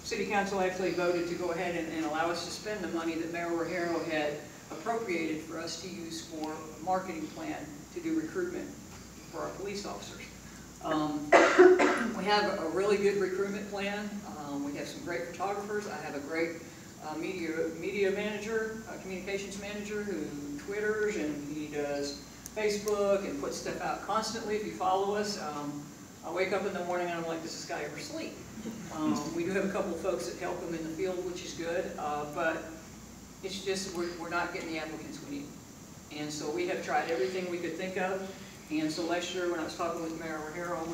City Council actually voted to go ahead and allow us to spend the money that Mayor Rogero had appropriated for us to use for a marketing plan to do recruitment for our police officers. We have a really good recruitment plan. We have some great photographers. I have a great media manager, communications manager who Twitters and he does Facebook and puts stuff out constantly. If you follow us, I wake up in the morning and I'm like, does this guy ever sleep? We do have a couple of folks that help him in the field, which is good, but it's just we're not getting the applicants we need. And so we have tried everything we could think of. And so last year when I was talking with Mayor Rogero,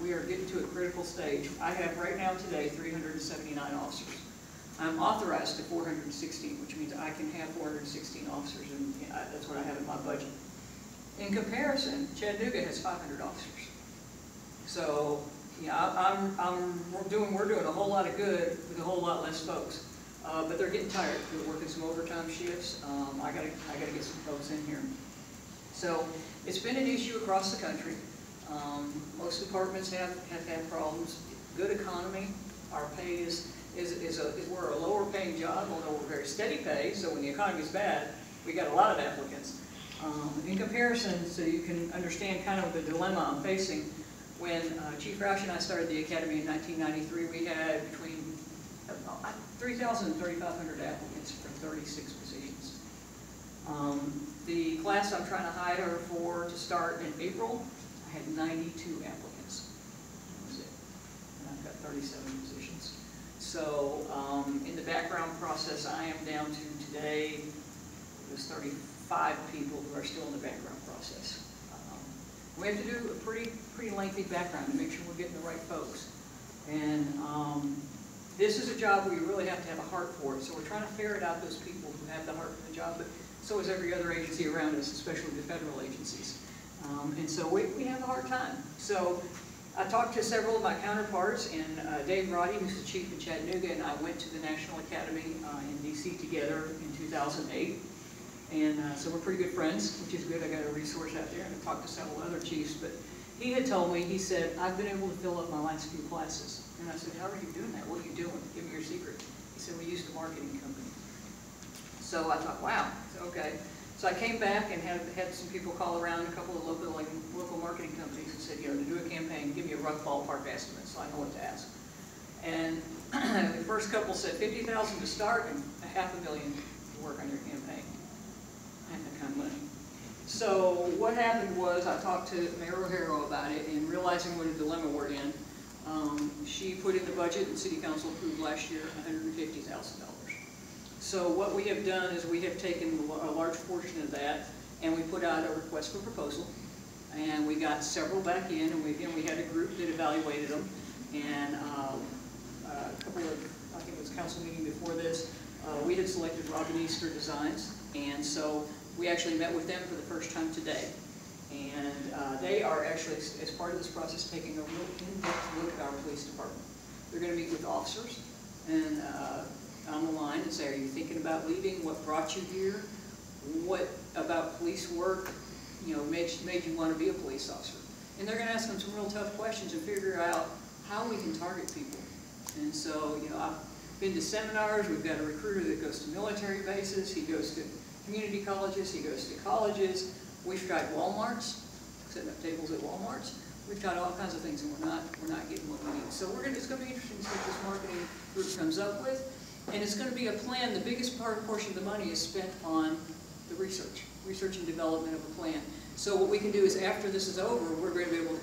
we are getting to a critical stage. I have right now today 379 officers. I'm authorized to 416, which means I can have 416 officers, and that's what I have in my budget. In comparison, Chattanooga has 500 officers. So yeah, we're doing a whole lot of good with a whole lot less folks. But they're getting tired. They're working some overtime shifts. I gotta get some folks in here. So it's been an issue across the country. Most departments have had problems. Good economy. Our pay we're a lower paying job, although we're very steady pay. So when the economy is bad, we got a lot of applicants. In comparison, so you can understand kind of the dilemma I'm facing. When Chief Roush and I started the Academy in 1993, we had between 3,000 and 3,500 applicants for 36 positions. The class I'm trying to hire for to start in April, I had 92 applicants. That was it. And I've got 37 positions. So in the background process, I am down to today, there's 35 people who are still in the background process. We have to do a pretty lengthy background to make sure we're getting the right folks. And this is a job where you really have to have a heart for it. So we're trying to ferret out those people who have the heart for the job, but so is every other agency around us, especially the federal agencies. And so we have a hard time. So I talked to several of my counterparts, and Dave Roddy, who's the chief in Chattanooga, and I went to the National Academy in DC together in 2008. And so we're pretty good friends, which is good. I got a resource out there, and I talked to several other chiefs. But he had told me, he said, I've been able to fill up my last few classes. And I said, how are you doing that? What are you doing? Give me your secret. He said, we used a marketing company. So I thought, wow, okay. So I came back and had some people call around, a couple of local marketing companies, and said, to do a campaign, give me a rough ballpark estimate so I know what to ask. And the first couple said $50,000 to start and $500,000 to work on your campaign. I had that kind of money. So what happened was I talked to Mayor Rogero about it, and realizing what a dilemma we're in, she put in the budget and City Council approved last year $150,000. So what we have done is we have taken a large portion of that and we put out a request for proposal, and we got several back in, and we had a group that evaluated them, and a couple of, I think it was a council meeting before this, we had selected Robin Easter Designs, and so we actually met with them for the first time today. And they are actually, as part of this process, taking a real in-depth look at our police department. They're going to meet with officers and on the line and say, are you thinking about leaving? What brought you here? What about police work, made you want to be a police officer? And they're going to ask them some real tough questions and figure out how we can target people. And so, I've been to seminars. We've got a recruiter that goes to military bases. He goes to community colleges. He goes to colleges. We've tried Walmarts, setting up tables at Walmarts. We've tried all kinds of things, and we're not getting what we need. So it's going to be interesting to see what this marketing group comes up with, and it's going to be a plan. The biggest portion of the money is spent on the research and development of a plan. So what we can do is, after this is over, we're going to be able to